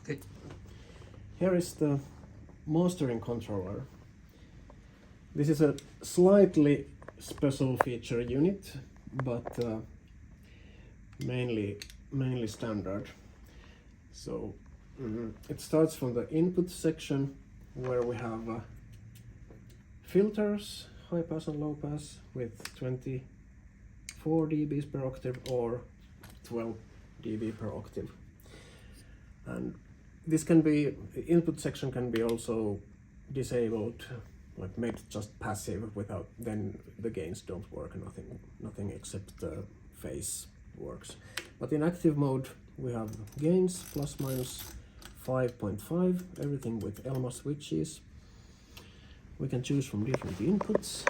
Okay. Here is the mastering controller. This is a slightly special feature unit, but mainly standard. So it starts from the input section where we have filters, high pass and low pass with 24 dB per octave or 12 dB per octave. And this can be, input section can be also disabled, like made just passive without, then the gains don't work, nothing except the phase works. But in active mode we have gains plus minus 5.5, everything with Elma switches. We can choose from different inputs.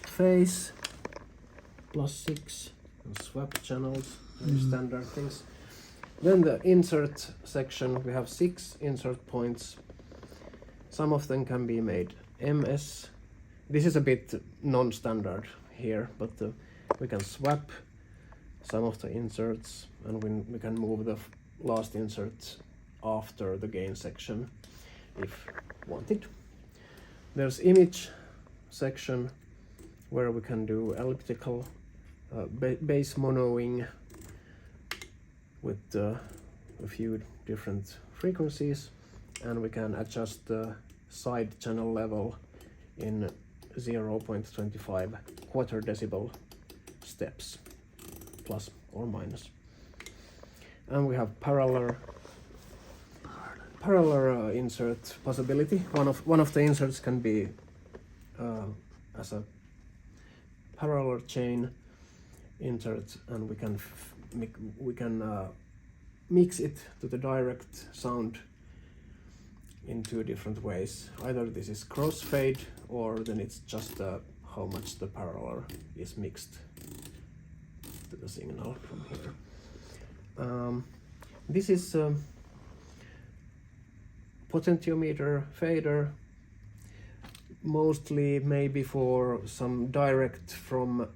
Phase +6 and swap channels, very standard things. Then the insert section, we have 6 insert points. Some of them can be made MS. This is a bit non-standard here, but we can swap some of the inserts, and we can move the last insert after the gain section if wanted. There's image section where we can do elliptical base monoing with a few different frequencies, and we can adjust the side channel level in 0.25 quarter decibel steps, plus or minus. And we have parallel insert possibility. One of the inserts can be as a parallel chain insert, and we can mix it to the direct sound in 2 different ways. Either this is crossfade, or then it's just how much the parallel is mixed to the signal from here. This is potentiometer fader, mostly maybe for some direct from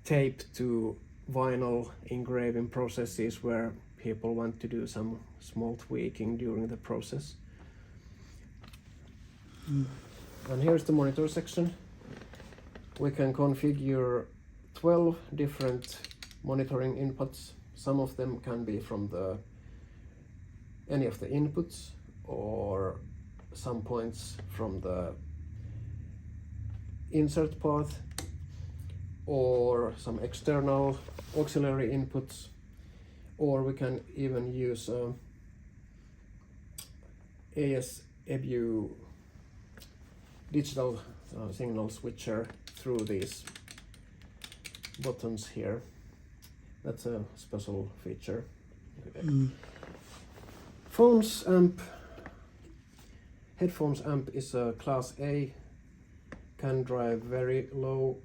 tape to vinyl engraving processes where people want to do some small tweaking during the process. And here's the monitor section. We can configure 12 different monitoring inputs. Some of them can be from any of the inputs, or some points from the insert path, or some external auxiliary inputs, or we can even use AS-EBU digital signal switcher through these buttons here. That's a special feature. Phones amp. Headphones amp is a class A, can drive very low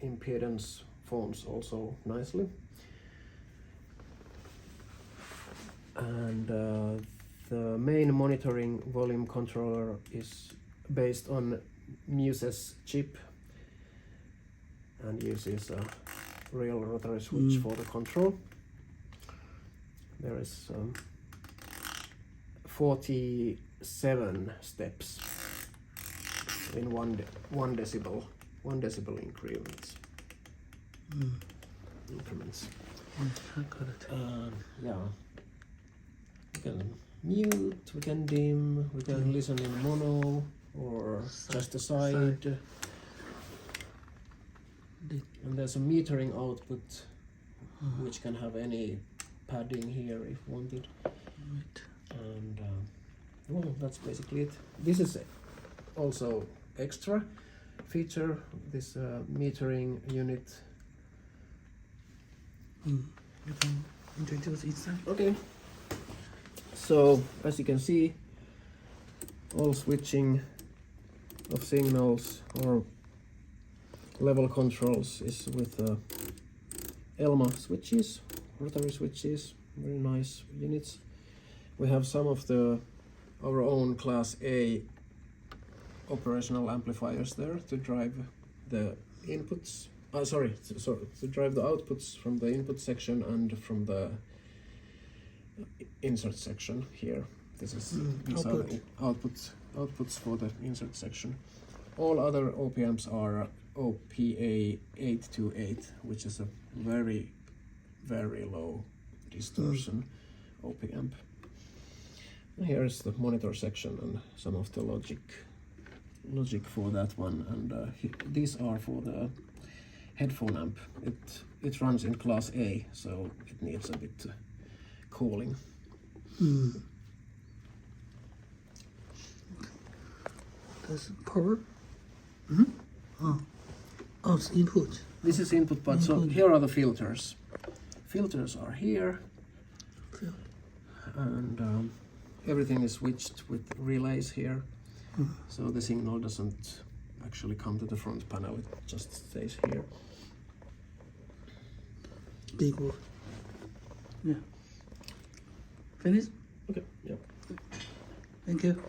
impedance phones also nicely. And the main monitoring volume controller is based on Muse's chip and uses a real rotary switch for the control. There is 47 steps in 1 decibel increments. Got it. Yeah. We can mute, we can dim, we can listen in mono or just a side. And there's a metering output which can have any padding here if wanted. Right. And well, that's basically it. This is also extra feature, this metering unit. You can introduce each side. Okay. So as you can see, all switching of signals or level controls is with Elma switches, rotary switches, very nice units. We have some of our own class A operational amplifiers there to drive the inputs sorry, to drive the outputs from the input section and from the insert section here. These are the outputs for the insert section. All other op amps are OPA 828, which is a very, very low distortion op amp. And here is the monitor section and some of the logic for that one, and these are for the headphone amp. It runs in class A, so it needs a bit cooling. That's power. Mm-hmm. Oh, it's input. This is input, but so here are the filters. Filters are here, and everything is switched with relays here, so the signal doesn't actually come to the front panel, it just stays here. Big work. Yeah. Finish? Okay, yeah. Thank you.